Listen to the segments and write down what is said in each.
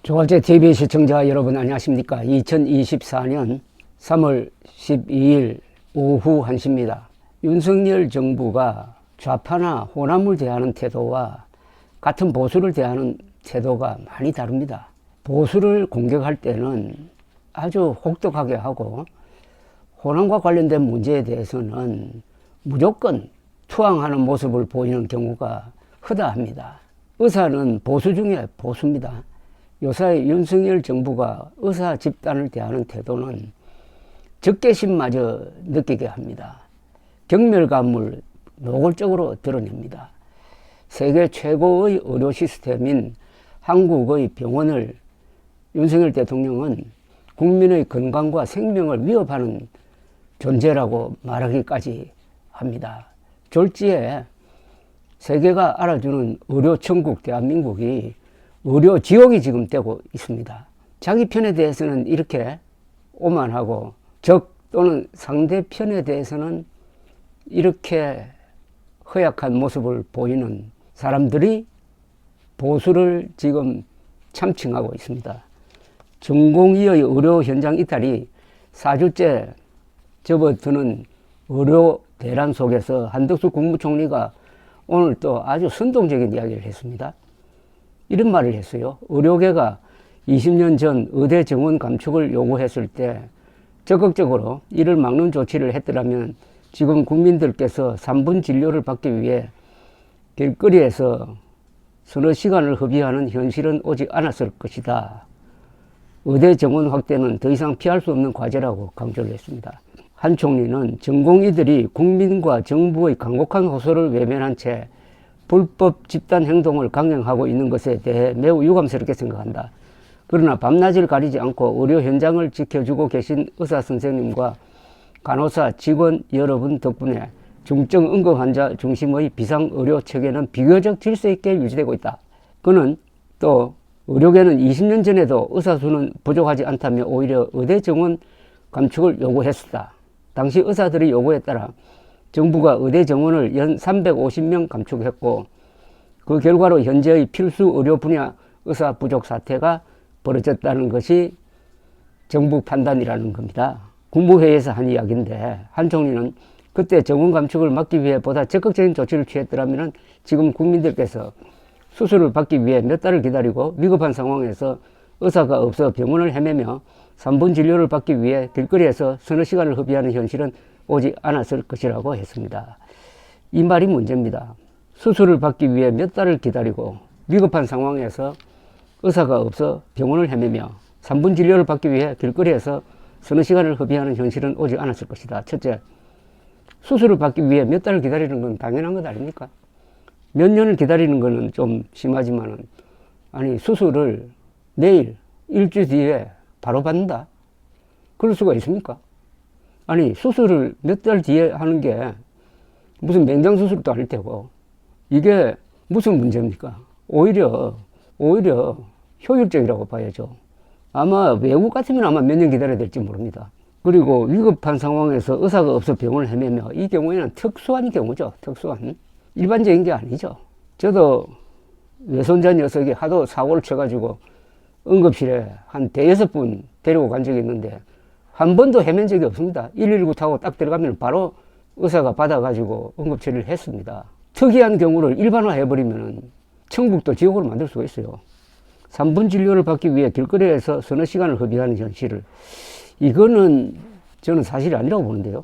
조갑제 TV 시청자 여러분 안녕하십니까. 2024년 3월 12일 오후 1시입니다. 윤석열 정부가 좌파나 호남을 대하는 태도와 같은 보수를 대하는 태도가 많이 다릅니다. 보수를 공격할 때는 아주 혹독하게 하고 호남과 관련된 문제에 대해서는 무조건 투항하는 모습을 보이는 경우가 허다합니다. 의사는 보수 중에 보수입니다. 요사이 윤석열 정부가 의사 집단을 대하는 태도는 적개심마저 느끼게 합니다. 경멸감을 노골적으로 드러냅니다. 세계 최고의 의료 시스템인 한국의 병원을 윤석열 대통령은 국민의 건강과 생명을 위협하는 존재라고 말하기까지 합니다. 졸지에 세계가 알아주는 의료천국 대한민국이 의료 지옥이 지금 되고 있습니다. 자기 편에 대해서는 이렇게 오만하고 적 또는 상대편에 대해서는 이렇게 허약한 모습을 보이는 사람들이 보수를 지금 참칭하고 있습니다. 전공의의 의료 현장 이탈이 4주째 접어드는 의료 대란 속에서 한덕수 국무총리가 오늘 또 아주 선동적인 이야기를 했습니다. 이런 말을 했어요. 의료계가 20년 전 의대 정원 감축을 요구했을 때 적극적으로 이를 막는 조치를 했더라면 지금 국민들께서 3분 진료를 받기 위해 길거리에서 서너 시간을 허비하는 현실은 오지 않았을 것이다. 의대 정원 확대는 더 이상 피할 수 없는 과제라고 강조를 했습니다. 한 총리는 전공의들이 국민과 정부의 간곡한 호소를 외면한 채 불법 집단 행동을 강행하고 있는 것에 대해 매우 유감스럽게 생각한다. 그러나 밤낮을 가리지 않고 의료 현장을 지켜주고 계신 의사 선생님과 간호사 직원 여러분 덕분에 중증 응급 환자 중심의 비상의료 체계는 비교적 질서 있게 유지되고 있다. 그는 또 의료계는 20년 전에도 의사 수는 부족하지 않다며 오히려 의대 정원 감축을 요구했었다. 당시 의사들의 요구에 따라 정부가 의대 정원을 연 350명 감축했고 그 결과로 현재의 필수 의료 분야 의사 부족 사태가 벌어졌다는 것이 정부 판단이라는 겁니다. 국무회의에서 한 이야기인데 한 총리는 그때 정원 감축을 막기 위해 보다 적극적인 조치를 취했더라면 지금 국민들께서 수술을 받기 위해 몇 달을 기다리고 위급한 상황에서 의사가 없어 병원을 헤매며 3분 진료를 받기 위해 길거리에서 서너 시간을 허비하는 현실은 오지 않았을 것이라고 했습니다. 이 말이 문제입니다. 수술을 받기 위해 몇 달을 기다리고 위급한 상황에서 의사가 없어 병원을 헤매며 3분 진료를 받기 위해 길거리에서 서너 시간을 허비하는 현실은 오지 않았을 것이다. 첫째, 수술을 받기 위해 몇 달을 기다리는 건 당연한 것 아닙니까? 몇 년을 기다리는 거는 좀 심하지만은 아니 수술을 내일 일주일 뒤에 바로 받는다? 그럴 수가 있습니까? 아니 수술을 몇 달 뒤에 하는 게 무슨 맹장 수술도 아닐 테고 이게 무슨 문제입니까? 오히려 효율적이라고 봐야죠. 아마 외국 같으면 아마 몇 년 기다려야 될지 모릅니다. 그리고 위급한 상황에서 의사가 없어 병원을 헤매며 이 경우에는 특수한 경우죠. 특수한 일반적인 게 아니죠. 저도 외손자 녀석이 하도 사고를 쳐가지고 응급실에 한 대여섯 분 데리고 간 적이 있는데 한 번도 헤맨 적이 없습니다. 119 타고 딱 들어가면 바로 의사가 받아가지고 응급처리를 했습니다. 특이한 경우를 일반화해버리면 천국도 지옥으로 만들 수가 있어요. 3분 진료를 받기 위해 길거리에서 서너 시간을 허비하는 현실을 이거는 저는 사실이 아니라고 보는데요.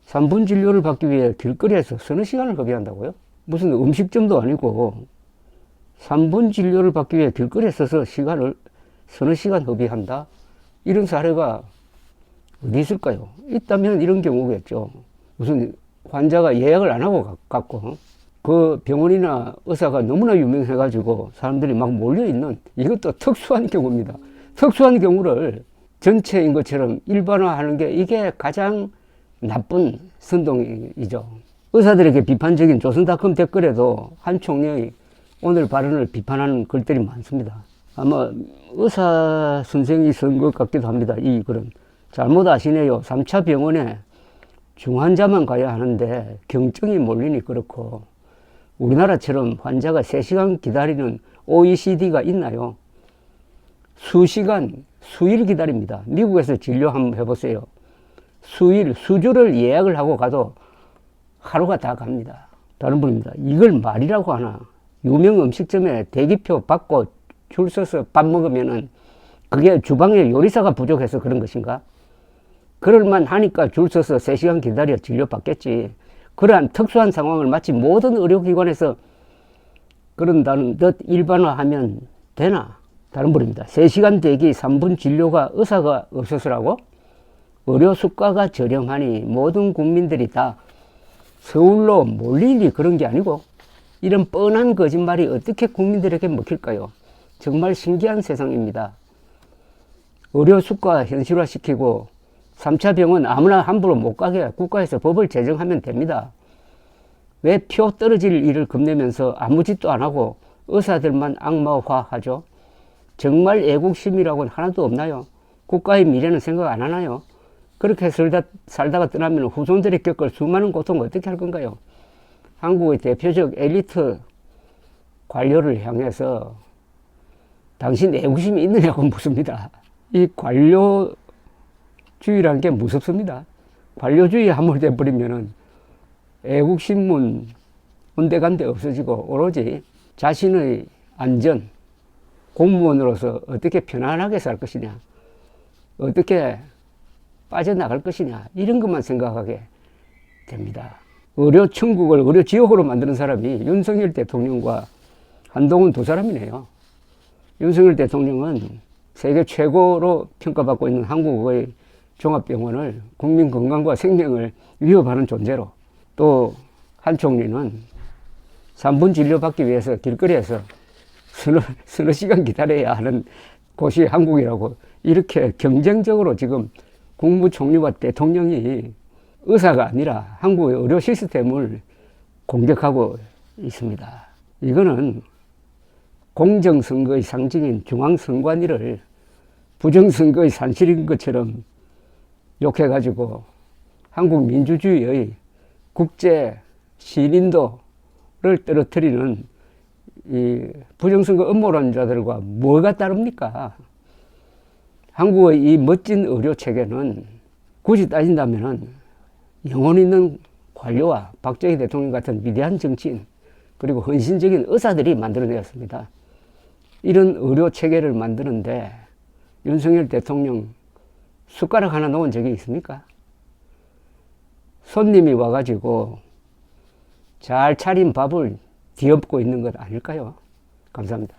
3분 진료를 받기 위해 길거리에서 서너 시간을 허비한다고요? 무슨 음식점도 아니고 3분 진료를 받기 위해 길거리에 서서 서너 시간 허비한다? 이런 사례가 어디 있을까요? 있다면 이런 경우겠죠. 무슨 환자가 예약을 안 하고 갔고 그 병원이나 의사가 너무나 유명해가지고 사람들이 막 몰려있는 이것도 특수한 경우입니다. 특수한 경우를 전체인 것처럼 일반화하는 게 이게 가장 나쁜 선동이죠. 의사들에게 비판적인 조선닷컴 댓글에도 한 총리의 오늘 발언을 비판하는 글들이 많습니다. 아마 의사 선생이 쓴 것 같기도 합니다. 이 글은. 잘못 아시네요. 3차 병원에 중환자만 가야 하는데 경증이 몰리니 그렇고 우리나라처럼 환자가 3시간 기다리는 OECD가 있나요? 수시간, 수일 기다립니다. 미국에서 진료 한번 해보세요. 수일, 수주를 예약을 하고 가도 하루가 다 갑니다. 다른 분입니다. 이걸 말이라고 하나? 유명 음식점에 대기표 받고 줄 서서 밥 먹으면은 그게 주방에 요리사가 부족해서 그런 것인가? 그럴만 하니까 줄 서서 3시간 기다려 진료 받겠지. 그러한 특수한 상황을 마치 모든 의료기관에서 그런다는 듯 일반화하면 되나? 다른 분입니다. 3시간 대기 3분 진료가 의사가 없어서라고? 의료 수가가 저렴하니 모든 국민들이 다 서울로 몰리니 그런 게 아니고, 이런 뻔한 거짓말이 어떻게 국민들에게 먹힐까요? 정말 신기한 세상입니다. 의료 수가 현실화시키고 3차 병원 아무나 함부로 못 가게 국가에서 법을 제정하면 됩니다. 왜 표 떨어질 일을 겁내면서 아무 짓도 안 하고 의사들만 악마화하죠? 정말 애국심이라고는 하나도 없나요? 국가의 미래는 생각 안 하나요? 그렇게 살다가 떠나면 후손들이 겪을 수많은 고통을 어떻게 할 건가요? 한국의 대표적 엘리트 관료를 향해서 당신 애국심이 있느냐고 묻습니다. 이 관료주의라는 게 무섭습니다. 관료주의에 함몰돼 버리면은 애국심은 온데간데 없어지고 오로지 자신의 안전, 공무원으로서 어떻게 편안하게 살 것이냐, 어떻게 빠져나갈 것이냐, 이런 것만 생각하게 됩니다. 의료천국을 의료지옥으로 만드는 사람이 윤석열 대통령과 한동훈 두 사람이네요. 윤석열 대통령은 세계 최고로 평가받고 있는 한국의 종합병원을 국민 건강과 생명을 위협하는 존재로, 또 한 총리는 3분 진료받기 위해서 길거리에서 서너 시간 기다려야 하는 곳이 한국이라고, 이렇게 경쟁적으로 지금 국무총리와 대통령이 의사가 아니라 한국의 의료 시스템을 공격하고 있습니다. 이거는 공정선거의 상징인 중앙선관위를 부정선거의 산실인 것처럼 욕해가지고 한국 민주주의의 국제 신인도를 떨어뜨리는 이 부정선거 음모론자들과 뭐가 다릅니까? 한국의 이 멋진 의료체계는 굳이 따진다면 영혼 있는 관료와 박정희 대통령 같은 위대한 정치인, 그리고 헌신적인 의사들이 만들어내었습니다. 이런 의료체계를 만드는데 윤석열 대통령 숟가락 하나 놓은 적이 있습니까? 손님이 와가지고 잘 차린 밥을 뒤엎고 있는 것 아닐까요? 감사합니다.